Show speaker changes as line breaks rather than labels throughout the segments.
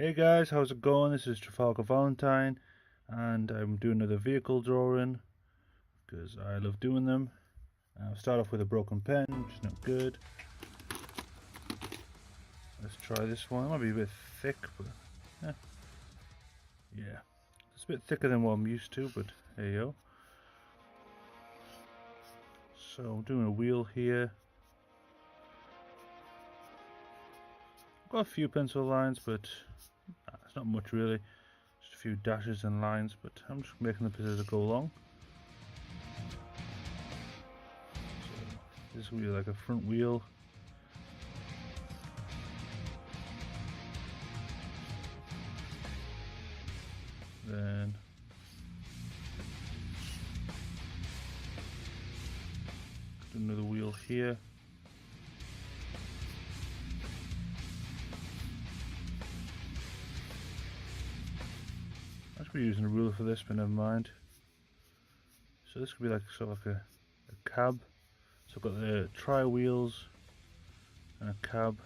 Hey guys, how's it going? This is Travalgar Valentine, and I'm doing another vehicle drawing because I love doing them. I'll start off with a broken pen, which is not good. Let's try this one. It might be a bit thick, but yeah, it's a bit thicker than what I'm used to, but there you go. So I'm doing a wheel here. I've got a few pencil lines, but it's not much really. Just a few dashes and lines, but I'm just making them as I go along. So this will be like a front wheel. Then do another wheel here. I should be using a ruler for this, but never mind. So this could be like sort of like a cab. So I've got the tri wheels and a cab.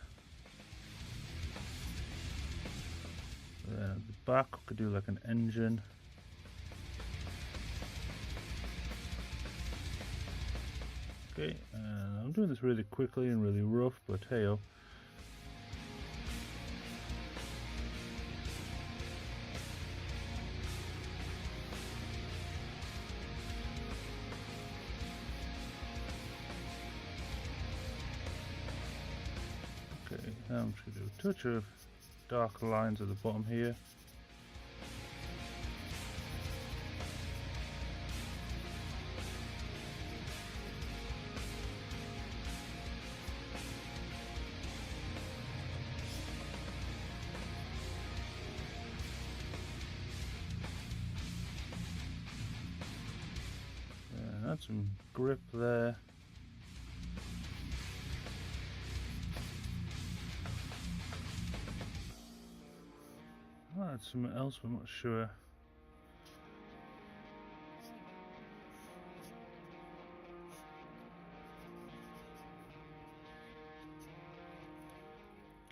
Then at the back we could do like an engine. Okay, and I'm doing this really quickly and really rough, but hey-oh. Okay, now I'm just going to do a touch of dark lines at the bottom here. And add some grip there. I'll add something else, but I'm not sure.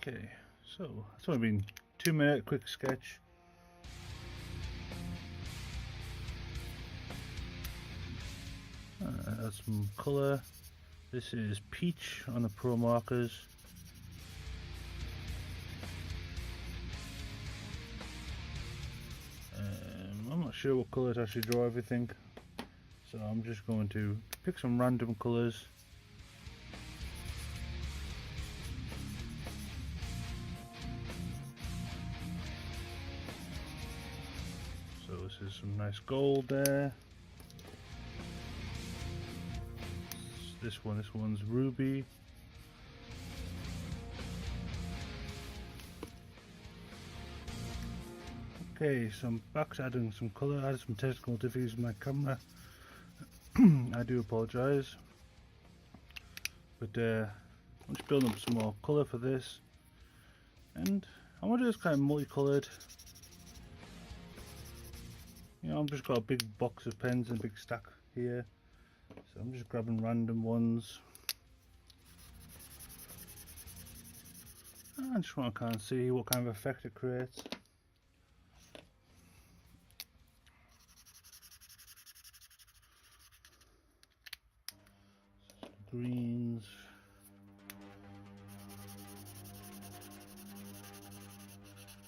Okay, so that's only been 2-minute quick sketch. Add some colour. This is peach on the Pro markers. I'm not sure what colour to actually draw everything, so I'm just going to pick some random colours. So this is some nice gold there. This one's ruby. Okay, so I'm back to adding some colour. I had some technical difficulties with my camera. I do apologise. But I'm just building up some more colour for this. And I want to do this kind of multicoloured. You know, I've just got a big box of pens and a big stack here. So I'm just grabbing random ones. I just want to kind of see what kind of effect it creates. Greens.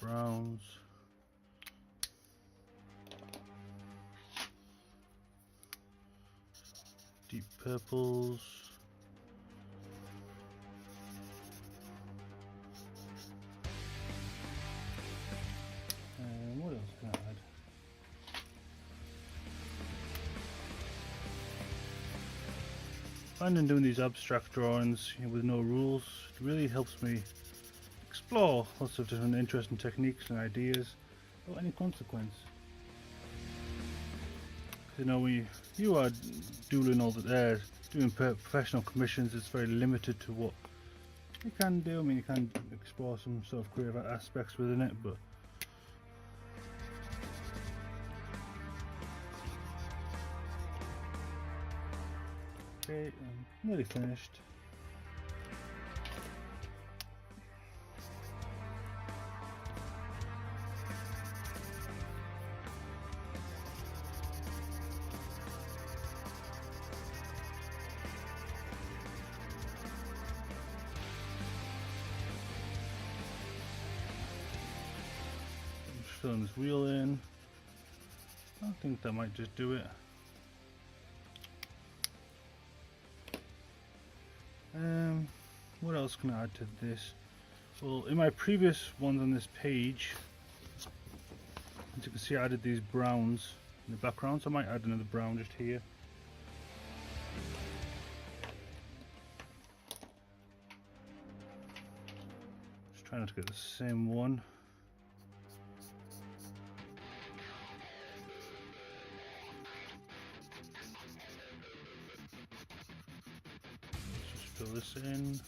Browns. Deep purples. And what else can I add? Finding doing these abstract drawings with no rules really helps me explore lots of different interesting techniques and ideas without any consequence. You know, when you are doodling all the doing professional commissions, it's very limited to what you can do. I mean, you can explore some sort of creative aspects within it, but okay, I'm nearly finished. filling this wheel in. I think that might just do it. What else can I add to this? Well, in my previous ones on this page, as you can see, I added these browns in the background, so I might add another brown just here. Just trying not to get the same one. Let's just fill this in.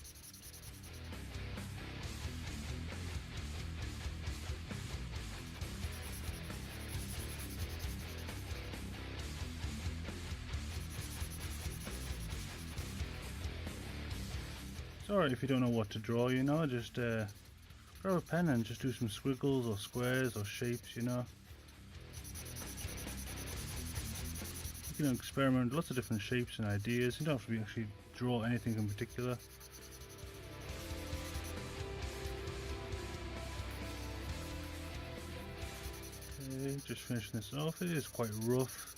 It's alright if you don't know what to draw, you know, just grab a pen and just do some squiggles or squares or shapes, you know. You can experiment with lots of different shapes and ideas. You don't have to actually draw anything in particular. Okay, just finishing this off. It is quite rough.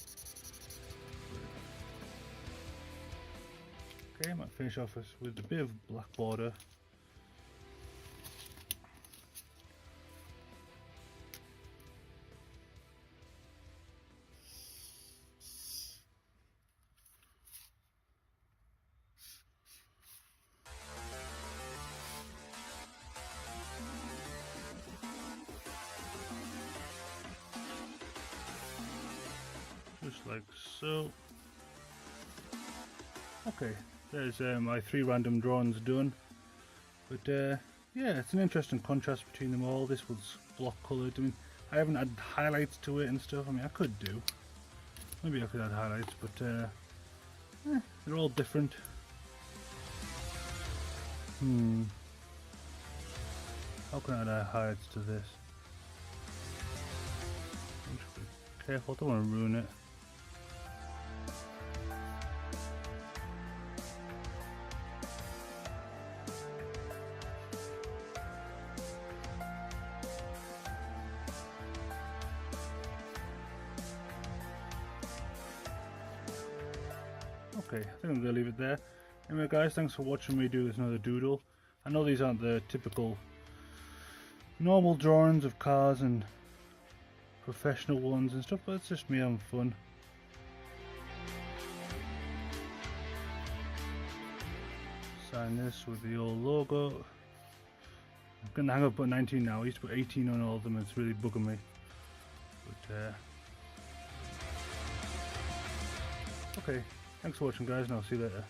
Okay, I might finish off with a bit of black border. Just like so. Okay. There's my 3 random drawings done, but yeah, it's an interesting contrast between them all. This was block coloured. I mean, I haven't added highlights to it and stuff. I mean, I could do. Maybe I could add highlights, but they're all different. How can I add highlights to this? I'm just be careful, I don't want to ruin it. Okay, I think I'm going to leave it there. Anyway guys, thanks for watching me do this another doodle. I know these aren't the typical normal drawings of cars and professional ones and stuff, but it's just me having fun. Sign this with the old logo. I'm going to hang up at 19 now. I used to put 18 on all of them, it's really bugging me. But okay. Thanks for watching guys, and I'll see you later.